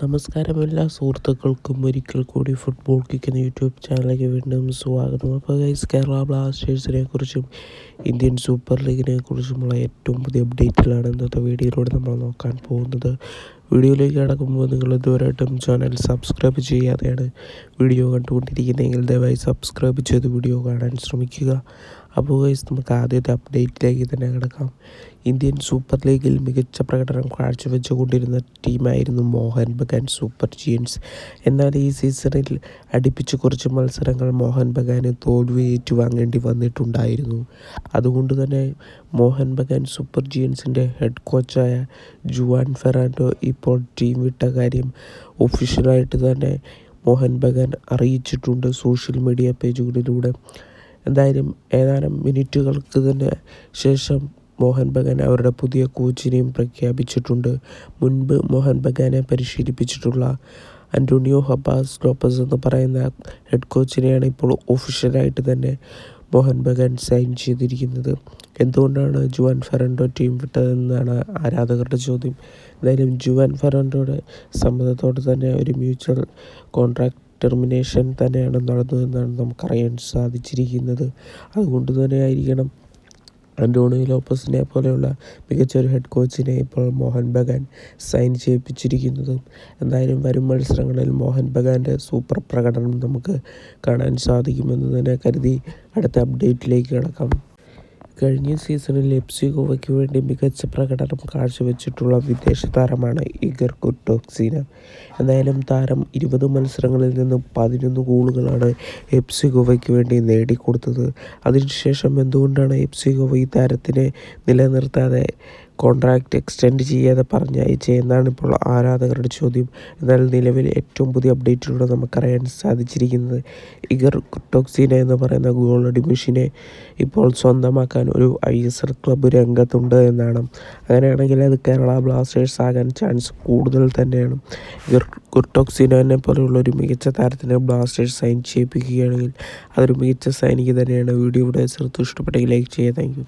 നമസ്കാരം എല്ലാ സുഹൃത്തുക്കൾക്കും ഒരിക്കൽ കൂടി ഫുട്ബോൾ കിക്ക് എന്ന യൂട്യൂബ് ചാനലിലേക്ക് വീണ്ടും സ്വാഗതം. അപ്പോൾ ഗൈസ്, കേരള ബ്ലാസ്റ്റേഴ്സിനെ കുറിച്ചും ഇന്ത്യൻ സൂപ്പർ ലീഗിനെ കുറിച്ചുമുള്ള ഏറ്റവും പുതിയ അപ്ഡേറ്റിലാണ് ഇന്നത്തെ വീഡിയോയിലൂടെ നമ്മൾ നോക്കാൻ പോകുന്നത്. വീഡിയോയിലേക്ക് കടക്കുമ്പോൾ നിങ്ങൾ ഇതുവരെയായിട്ടും ചാനൽ സബ്സ്ക്രൈബ് ചെയ്യാതെയാണ് വീഡിയോ കണ്ടുകൊണ്ടിരിക്കുന്നതെങ്കിൽ ദയവായി സബ്സ്ക്രൈബ് ചെയ്ത് വീഡിയോ കാണാൻ ശ്രമിക്കുക. അപ്പോൾ ഗൈസ്, നമുക്ക് ആദ്യത്തെ അപ്ഡേറ്റിലേക്ക് തന്നെ കിടക്കാം. ഇന്ത്യൻ സൂപ്പർ ലീഗിൽ മികച്ച പ്രകടനം കാഴ്ചവെച്ചുകൊണ്ടിരുന്ന ടീമായിരുന്നു മോഹൻ ബഗാൻ സൂപ്പർ ജയൻസ്. എന്നാൽ ഈ സീസണിൽ അടുപ്പിച്ച് കുറച്ച് മത്സരങ്ങൾ മോഹൻ ബഗാന് തോൽവി ഏറ്റുവാങ്ങേണ്ടി വന്നിട്ടുണ്ടായിരുന്നു. അതുകൊണ്ട് തന്നെ മോഹൻ ബഗാൻ സൂപ്പർ ജയൻസിൻ്റെ ഹെഡ് കോച്ചായ ജുവാൻ ഫെറാൻഡോ ഇപ്പോൾ ടീം വിട്ട കാര്യം ഒഫീഷ്യലായിട്ട് തന്നെ മോഹൻ ബഗാൻ അറിയിച്ചിട്ടുണ്ട് സോഷ്യൽ മീഡിയ പേജുകളിലൂടെ. എന്തായാലും ഏതാനും മിനിറ്റുകൾക്ക് തന്നെ ശേഷം മോഹൻ ബഗാൻ അവരുടെ പുതിയ കോച്ചിനെയും പ്രഖ്യാപിച്ചിട്ടുണ്ട്. മുൻപ് മോഹൻ ബഗാനെ പരിശീലിപ്പിച്ചിട്ടുള്ള അന്റോണിയോ ഹബാസ് ലോപ്പസ് എന്ന് പറയുന്ന ഹെഡ് കോച്ചിനെയാണ് ഇപ്പോൾ ഒഫീഷ്യലായിട്ട് തന്നെ മോഹൻ ബഗാൻ സൈൻ ചെയ്തിരിക്കുന്നത്. എന്തുകൊണ്ടാണ് ജുവാൻ ഫെറാൻഡോ ടീം വിട്ടതെന്നാണ് ആരാധകരുടെ ചോദ്യം. എന്തായാലും ജുവാൻ ഫെറാൻഡോയുടെ സമ്മതത്തോടെ തന്നെ ഒരു മ്യൂച്വൽ കോൺട്രാക്ട് ടെർമിനേഷൻ തന്നെയാണ് നടന്നതെന്നാണ് നമുക്കറിയാൻ സാധിച്ചിരിക്കുന്നത്. അതുകൊണ്ട് തന്നെ ആയിരിക്കണം അന്റോണിയോ ലോപ്പസിനെ പോലെയുള്ള മികച്ചൊരു ഹെഡ് കോച്ചിനെ ഇപ്പോൾ മോഹൻ ബഗാൻ സൈൻ ചെയ്യിപ്പിച്ചിരിക്കുന്നത്. എന്തായാലും വരും മത്സരങ്ങളിൽ മോഹൻ ബഗാൻ്റെ സൂപ്പർ പ്രകടനം നമുക്ക് കാണാൻ സാധിക്കുമെന്ന് തന്നെ കരുതി അടുത്ത അപ്ഡേറ്റിലേക്ക് കടക്കാം. കഴിഞ്ഞ സീസണിൽ FC ഗോവയ്ക്ക് വേണ്ടി മികച്ച പ്രകടനം കാഴ്ചവെച്ചിട്ടുള്ള വിദേശ താരമാണ് ഇഗർ കുട്ടോക്സിന. എന്തായാലും താരം 20 മത്സരങ്ങളിൽ നിന്ന് 11 ഗോളുകളാണ് FC ഗോവയ്ക്ക് വേണ്ടി നേടിക്കൊടുത്തത്. അതിനുശേഷം എന്തുകൊണ്ടാണ് FC ഗോവ ഈ താരത്തിനെ നിലനിർത്താതെ കോൺട്രാക്റ്റ് എക്സ്റ്റെൻഡ് ചെയ്യാതെ പറഞ്ഞയച്ചതെന്നാണ് ഇപ്പോൾ ആരാധകരുടെ ചോദ്യം. എന്നാൽ നിലവിൽ ഏറ്റവും പുതിയ അപ്ഡേറ്റിലൂടെ നമുക്കറിയാൻ സാധിച്ചിരിക്കുന്നത് ഇഗർ കുട്ടോക്സിന എന്ന് പറയുന്ന ഗോൾ അടിമിഷനെ ഇപ്പോൾ സ്വന്തമാക്കാൻ ഒരു ISL ക്ലബ്ബ് രംഗത്തുണ്ട് എന്നാണ്. അങ്ങനെയാണെങ്കിൽ അത് കേരള ബ്ലാസ്റ്റേഴ്സ് ആകാൻ ചാൻസ് കൂടുതൽ തന്നെയാണ്. ഇഗർ കുട്ടോക്സിനെ പോലെയുള്ള ഒരു മികച്ച താരത്തിനെ ബ്ലാസ്റ്റേഴ്സ് സൈൻ ചെയ്യിപ്പിക്കുകയാണെങ്കിൽ അതൊരു മികച്ച സൈനിക തന്നെയാണ്. വീഡിയോ ഇവിടെ ചേർത്ത് ഇഷ്ടപ്പെട്ടെങ്കിൽ ലൈക്ക് ചെയ്യുക. Thank you.